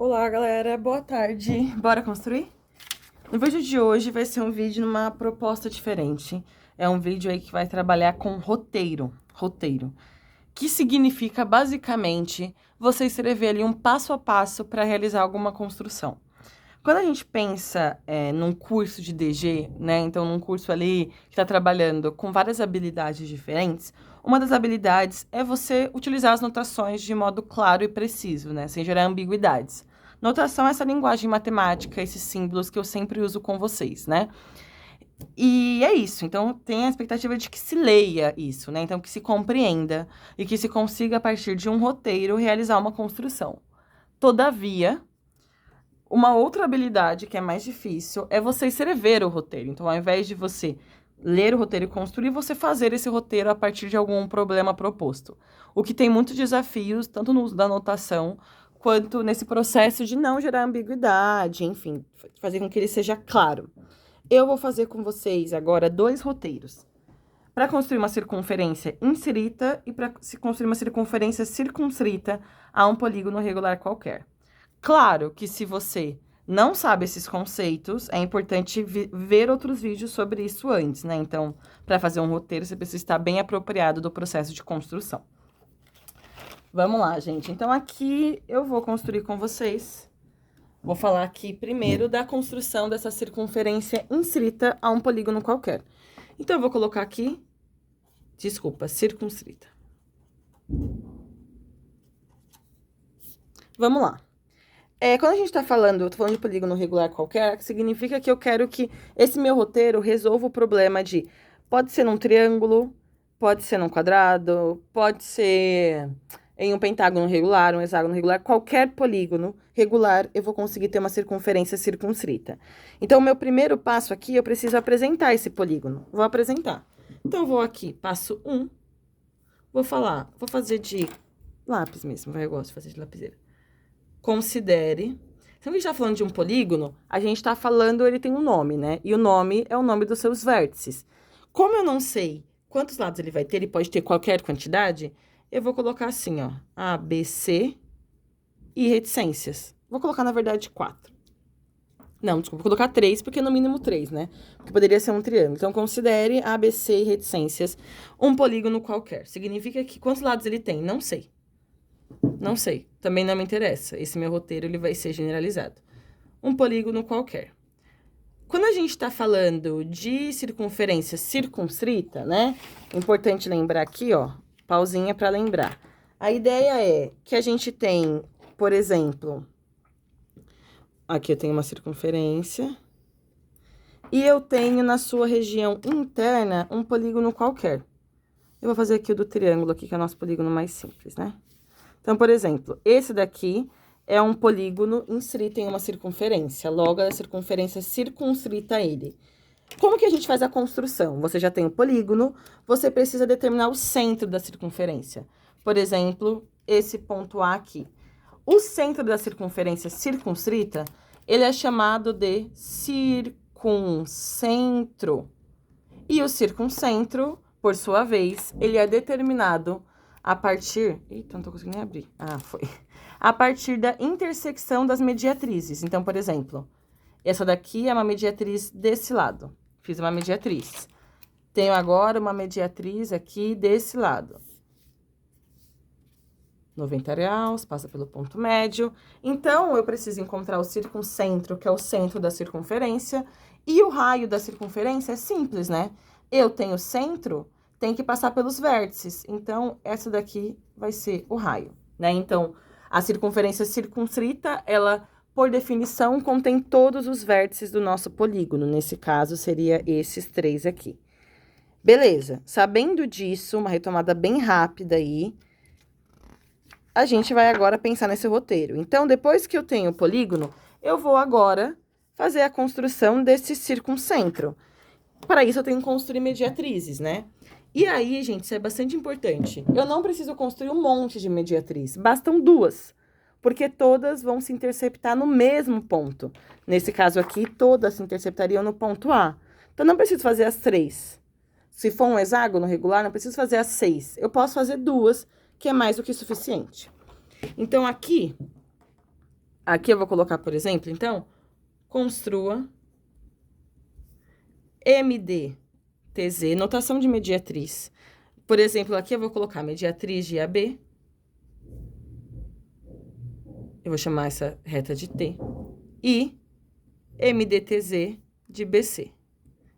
Olá, galera, boa tarde. Bora construir? No vídeo de hoje vai ser um vídeo numa proposta diferente. É um vídeo aí que vai trabalhar com roteiro. Que significa, basicamente, você escrever ali um passo a passo para realizar alguma construção. Quando a gente pensa num curso de DG, né, então num curso ali que está trabalhando com várias habilidades diferentes, uma das habilidades é você utilizar as notações de modo claro e preciso, né, sem gerar ambiguidades. Notação é essa linguagem matemática, esses símbolos que eu sempre uso com vocês, né? E é isso, então tem a expectativa de que se leia isso, né? Então que se compreenda e que se consiga, a partir de um roteiro, realizar uma construção. Todavia, uma outra habilidade que é mais difícil é você escrever o roteiro. Então, ao invés de você ler o roteiro e construir, você fazer esse roteiro a partir de algum problema proposto. O que tem muitos desafios, tanto no uso da anotação, quanto nesse processo de não gerar ambiguidade, enfim, fazer com que ele seja claro. Eu vou fazer com vocês agora 2 roteiros. Para construir uma circunferência inscrita e para se construir uma circunferência circunscrita a um polígono regular qualquer. Claro que se você não sabe esses conceitos, é importante ver outros vídeos sobre isso antes, né? Então, para fazer um roteiro, você precisa estar bem apropriado do processo de construção. Vamos lá, gente. Então, aqui eu vou construir com vocês. Vou falar aqui primeiro da construção dessa circunferência inscrita a um polígono qualquer. Então, eu vou colocar aqui, circunscrita. Vamos lá. Quando a gente tá falando, eu tô falando de polígono regular qualquer, significa que eu quero que esse meu roteiro resolva o problema de... Pode ser num triângulo, pode ser num quadrado, pode ser em um pentágono regular, um hexágono regular, qualquer polígono regular, eu vou conseguir ter uma circunferência circunscrita. Então, o meu primeiro passo aqui, eu preciso apresentar esse polígono. Vou apresentar. Então, eu vou aqui, passo 1, vou fazer de lápis mesmo, eu gosto de fazer de lapiseira. Considere. Se a gente está falando de um polígono, a gente está falando, ele tem um nome, né? E o nome é o nome dos seus vértices. Como eu não sei quantos lados ele vai ter, ele pode ter qualquer quantidade, eu vou colocar assim, ó, A, B, C e reticências. Vou colocar, na verdade, 4. Não, desculpa, vou colocar 3, porque no mínimo 3, né? Porque poderia ser um triângulo. Então, considere A, B, C e reticências um polígono qualquer. Significa que quantos lados ele tem? Não sei. Não sei, também não me interessa. Esse meu roteiro ele vai ser generalizado. Um polígono qualquer. Quando a gente está falando de circunferência circunscrita, né? Importante lembrar aqui, ó, pausinha para lembrar. A ideia é que a gente tem, por exemplo, aqui eu tenho uma circunferência e eu tenho na sua região interna um polígono qualquer. Eu vou fazer aqui o do triângulo aqui, que é o nosso polígono mais simples, né? Então, por exemplo, esse daqui é um polígono inscrito em uma circunferência, logo a circunferência circunscrita a ele. Como que a gente faz a construção? Você já tem o polígono, você precisa determinar o centro da circunferência. Por exemplo, esse ponto A aqui. O centro da circunferência circunscrita, ele é chamado de circuncentro. E o circuncentro, por sua vez, ele é determinado a partir... Eita, não tô conseguindo nem abrir. Ah, foi. A partir da intersecção das mediatrizes. Então, por exemplo, essa daqui é uma mediatriz desse lado. Fiz uma mediatriz. Tenho agora uma mediatriz aqui desse lado. 90 graus, passa pelo ponto médio. Então, eu preciso encontrar o circuncentro, que é o centro da circunferência. E o raio da circunferência é simples, né? Eu tenho centro... tem que passar pelos vértices. Então, essa daqui vai ser o raio, né? Então, a circunferência circunscrita, ela, por definição, contém todos os vértices do nosso polígono. Nesse caso, seria esses 3 aqui. Beleza. Sabendo disso, uma retomada bem rápida aí, a gente vai agora pensar nesse roteiro. Então, depois que eu tenho o polígono, eu vou agora fazer a construção desse circuncentro. Para isso, eu tenho que construir mediatrizes, né? E aí, gente, isso é bastante importante. Eu não preciso construir um monte de mediatriz, bastam 2, porque todas vão se interceptar no mesmo ponto. Nesse caso aqui, todas se interceptariam no ponto A. Então, não preciso fazer as 3. Se for um hexágono regular, não preciso fazer as 6. Eu posso fazer 2, que é mais do que suficiente. Então, aqui, Aqui eu vou colocar, por exemplo, então, construa MDTZ, notação de mediatriz. Por exemplo, aqui eu vou colocar mediatriz de AB. Eu vou chamar essa reta de T. E MDTZ de BC.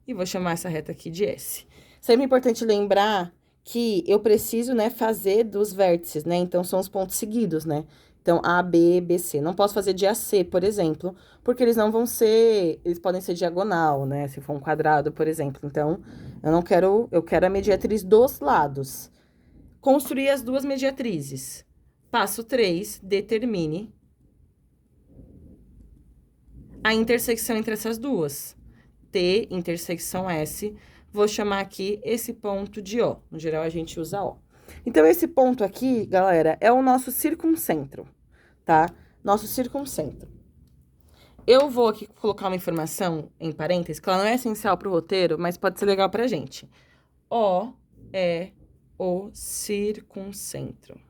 E vou chamar essa reta aqui de S. Sempre é importante lembrar que eu preciso, né, fazer dos vértices, né? Então, são os pontos seguidos, né? Então, A, B, B, C. Não posso fazer de AC, por exemplo, porque eles não vão ser... Eles podem ser diagonal, né? Se for um quadrado, por exemplo. Então, eu não quero... Eu quero a mediatriz dos lados. Construir as duas mediatrizes. Passo 3, determine a intersecção entre essas duas. T, intersecção S, vou chamar aqui esse ponto de O. No geral, a gente usa O. Então, esse ponto aqui, galera, é o nosso circuncentro, tá? Nosso circuncentro. Eu vou aqui colocar uma informação em parênteses, que ela não é essencial para o roteiro, mas pode ser legal pra gente. O é o circuncentro.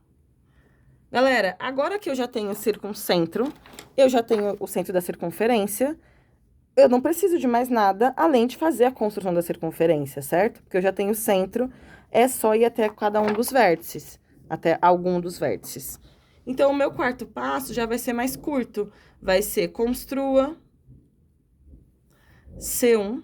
Galera, agora que eu já tenho o circuncentro, eu já tenho o centro da circunferência, eu não preciso de mais nada, além de fazer a construção da circunferência, certo? Porque eu já tenho o centro, é só ir até cada um dos vértices, até algum dos vértices. Então, o meu quarto passo já vai ser mais curto. Vai ser construa C1,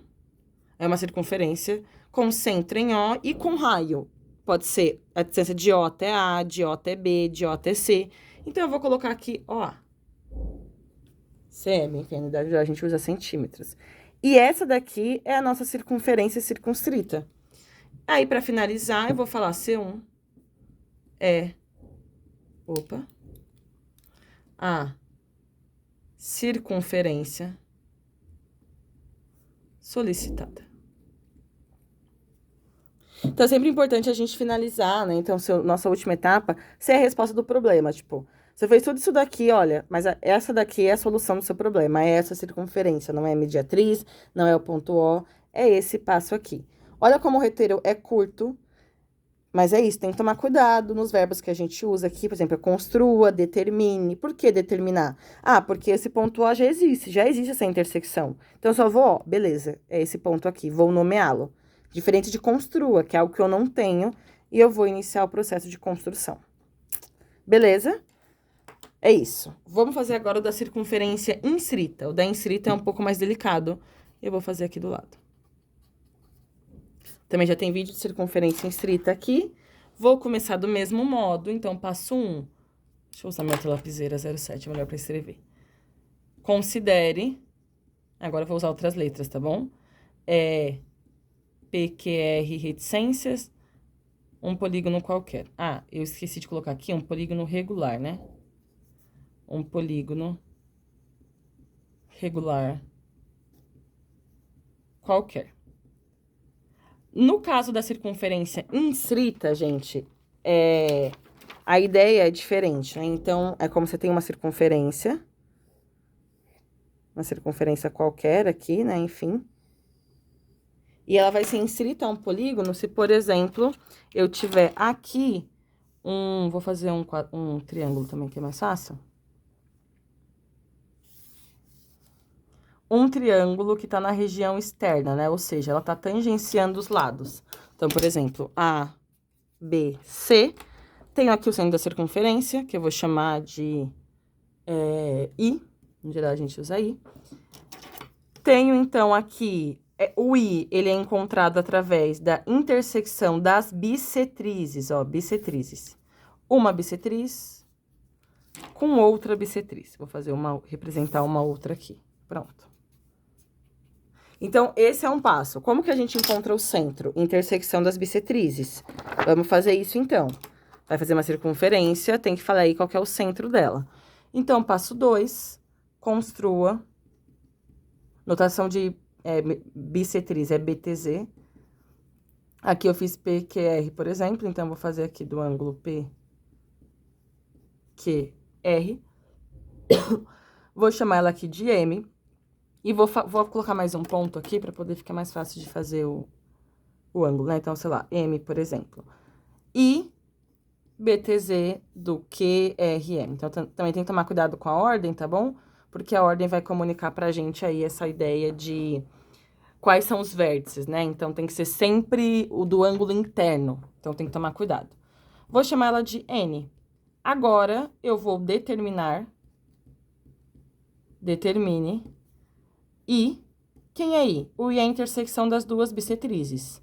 é uma circunferência, com centro em O e com raio. Pode ser a distância de O até A, de O até B, de O até C. Então, eu vou colocar aqui OA. CM, enfim, a gente usa centímetros. E essa daqui é a nossa circunferência circunscrita. Aí, para finalizar, eu vou falar C1 é, a circunferência solicitada. Então, é sempre importante a gente finalizar, né? Então, nossa última etapa, ser a resposta do problema. Tipo, você fez tudo isso daqui, olha, mas essa daqui é a solução do seu problema. É essa circunferência, não é a mediatriz, não é o ponto O, é esse passo aqui. Olha como o roteiro é curto, mas é isso, tem que tomar cuidado nos verbos que a gente usa aqui, por exemplo, construa, determine. Por que determinar? Ah, porque esse ponto O já existe essa intersecção. Então, eu só vou, ó, beleza, é esse ponto aqui, vou nomeá-lo. Diferente de construa, que é algo que eu não tenho, e eu vou iniciar o processo de construção. Beleza? É isso. Vamos fazer agora o da circunferência inscrita. O da inscrita é um pouco mais delicado. Eu vou fazer aqui do lado. Também já tem vídeo de circunferência inscrita aqui. Vou começar do mesmo modo. Então, passo 1. Deixa eu usar minha outra lapiseira 07, melhor para escrever. Considere. Agora eu vou usar outras letras, tá bom? PQR reticências, um polígono qualquer. Ah, eu esqueci de colocar aqui um polígono regular, né? Um polígono regular qualquer. No caso da circunferência inscrita, gente, a ideia é diferente, né? Então, é como você tem uma circunferência qualquer aqui, né? Enfim. E ela vai ser inscrita a um polígono se, por exemplo, eu tiver aqui vou fazer um triângulo também, que é mais fácil. Um triângulo que tá na região externa, né? Ou seja, ela tá tangenciando os lados. Então, por exemplo, A, B, C. Tenho aqui o centro da circunferência, que eu vou chamar de I. Em geral, a gente usa I. Tenho, então, aqui... O I, ele é encontrado através da intersecção das bissetrizes, ó, bissetrizes. Uma bissetriz com outra bissetriz. Vou fazer representar uma outra aqui. Pronto. Então, esse é um passo. Como que a gente encontra o centro? Intersecção das bissetrizes. Vamos fazer isso, então. Vai fazer uma circunferência, tem que falar aí qual que é o centro dela. Então, passo 2, construa. Notação de bissetriz é BTZ. Aqui eu fiz PQR, por exemplo, então vou fazer aqui do ângulo PQR. Vou chamar ela aqui de M. E vou colocar mais um ponto aqui para poder ficar mais fácil de fazer o ângulo, né? Então, sei lá, M, por exemplo. E BTZ do QRM. Então, também tem que tomar cuidado com a ordem, tá bom? Porque a ordem vai comunicar pra gente aí essa ideia de quais são os vértices, né? Então, tem que ser sempre o do ângulo interno. Então, tem que tomar cuidado. Vou chamar ela de N. Agora, eu vou determine, I. Quem é I? O I é a intersecção das duas bissetrizes.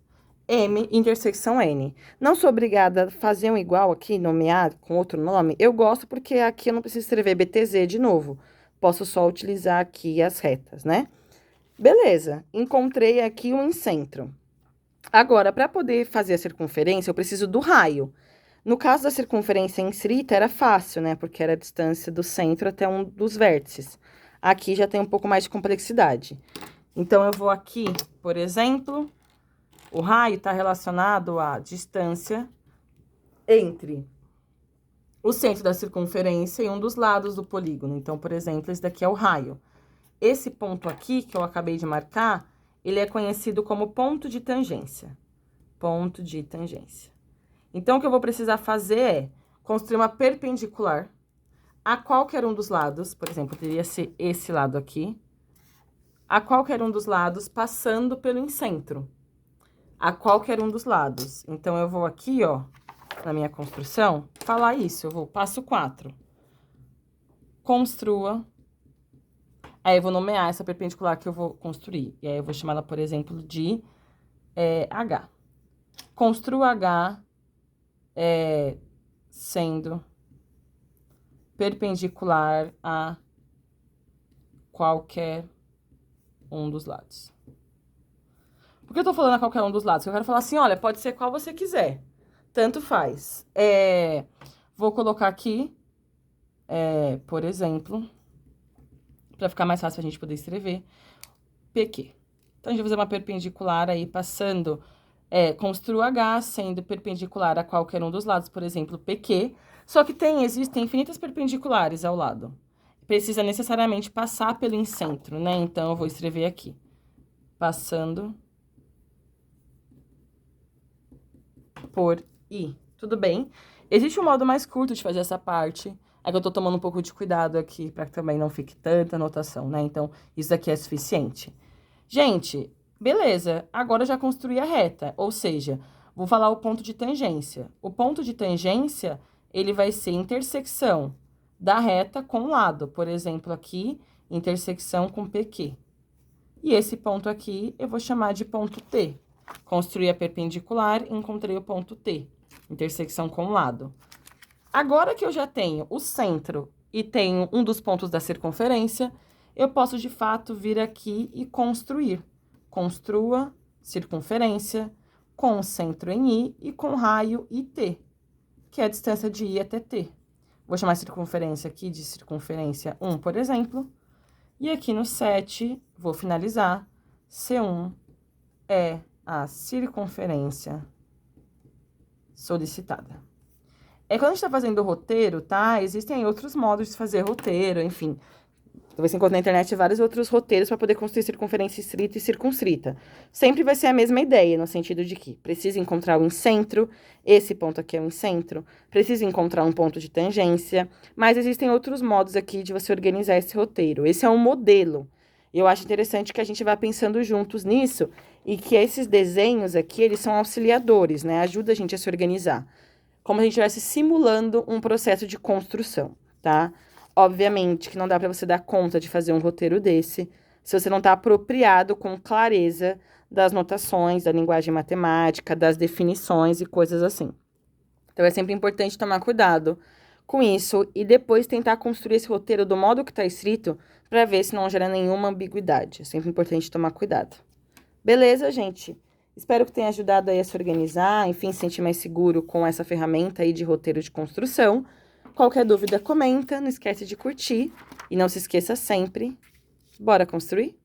M, intersecção N. Não sou obrigada a fazer um igual aqui, nomear com outro nome. Eu gosto porque aqui eu não preciso escrever BTZ de novo. Posso só utilizar aqui as retas, né? Beleza, encontrei aqui um incentro. Agora, para poder fazer a circunferência, eu preciso do raio. No caso da circunferência inscrita, era fácil, né? Porque era a distância do centro até um dos vértices. Aqui já tem um pouco mais de complexidade. Então, eu vou aqui, por exemplo, o raio está relacionado à distância entre o centro da circunferência e um dos lados do polígono. Então, por exemplo, esse daqui é o raio. Esse ponto aqui, que eu acabei de marcar, ele é conhecido como ponto de tangência. Ponto de tangência. Então, o que eu vou precisar fazer é construir uma perpendicular a qualquer um dos lados. Por exemplo, poderia ser esse lado aqui. A qualquer um dos lados, passando pelo incentro. A qualquer um dos lados. Então, eu vou aqui, ó, na minha construção, falar isso. Eu vou, passo 4. Construa. Aí, eu vou nomear essa perpendicular que eu vou construir. E aí, eu vou chamar ela, por exemplo, de H. Construa H sendo perpendicular a qualquer um dos lados. Por que eu tô falando a qualquer um dos lados? Eu quero falar assim, olha, pode ser qual você quiser. Tanto faz. Vou colocar aqui, por exemplo, para ficar mais fácil a gente poder escrever, PQ. Então, a gente vai fazer uma perpendicular aí, passando, construa H sendo perpendicular a qualquer um dos lados, por exemplo, PQ. Só que existem infinitas perpendiculares ao lado. Precisa necessariamente passar pelo incentro, né? Então, eu vou escrever aqui. Passando por I. Tudo bem? Existe um modo mais curto de fazer essa parte. É que eu tô tomando um pouco de cuidado aqui, para que também não fique tanta anotação, né? Então, isso aqui é suficiente. Gente, beleza. Agora eu já construí a reta. Ou seja, vou falar o ponto de tangência. O ponto de tangência, ele vai ser intersecção da reta com o lado. Por exemplo, aqui, intersecção com PQ. E esse ponto aqui, eu vou chamar de ponto T. Construí a perpendicular e encontrei o ponto T. Intersecção com o lado. Agora que eu já tenho o centro e tenho um dos pontos da circunferência, eu posso, de fato, vir aqui e construir. Construa circunferência com centro em I e com raio IT, que é a distância de I até T. Vou chamar a circunferência aqui de circunferência 1, por exemplo. E aqui no 7, vou finalizar. C1 é a circunferência solicitada. Quando a gente tá fazendo o roteiro, tá? Existem outros modos de fazer roteiro, enfim. Você encontra na internet vários outros roteiros para poder construir circunferência estrita e circunscrita. Sempre vai ser a mesma ideia, no sentido de que precisa encontrar um incentro, esse ponto aqui é um incentro, precisa encontrar um ponto de tangência, mas existem outros modos aqui de você organizar esse roteiro. Esse é um modelo. Eu acho interessante que a gente vá pensando juntos nisso e que esses desenhos aqui, eles são auxiliadores, né? Ajuda a gente a se organizar. Como se a gente estivesse simulando um processo de construção, tá? Obviamente que não dá para você dar conta de fazer um roteiro desse se você não está apropriado com clareza das notações, da linguagem matemática, das definições e coisas assim. Então, é sempre importante tomar cuidado com isso e depois tentar construir esse roteiro do modo que está escrito para ver se não gera nenhuma ambiguidade. É sempre importante tomar cuidado. Beleza, gente? Espero que tenha ajudado aí a se organizar, enfim, se sentir mais seguro com essa ferramenta aí de roteiro de construção. Qualquer dúvida, comenta, não esquece de curtir e não se esqueça sempre, bora construir?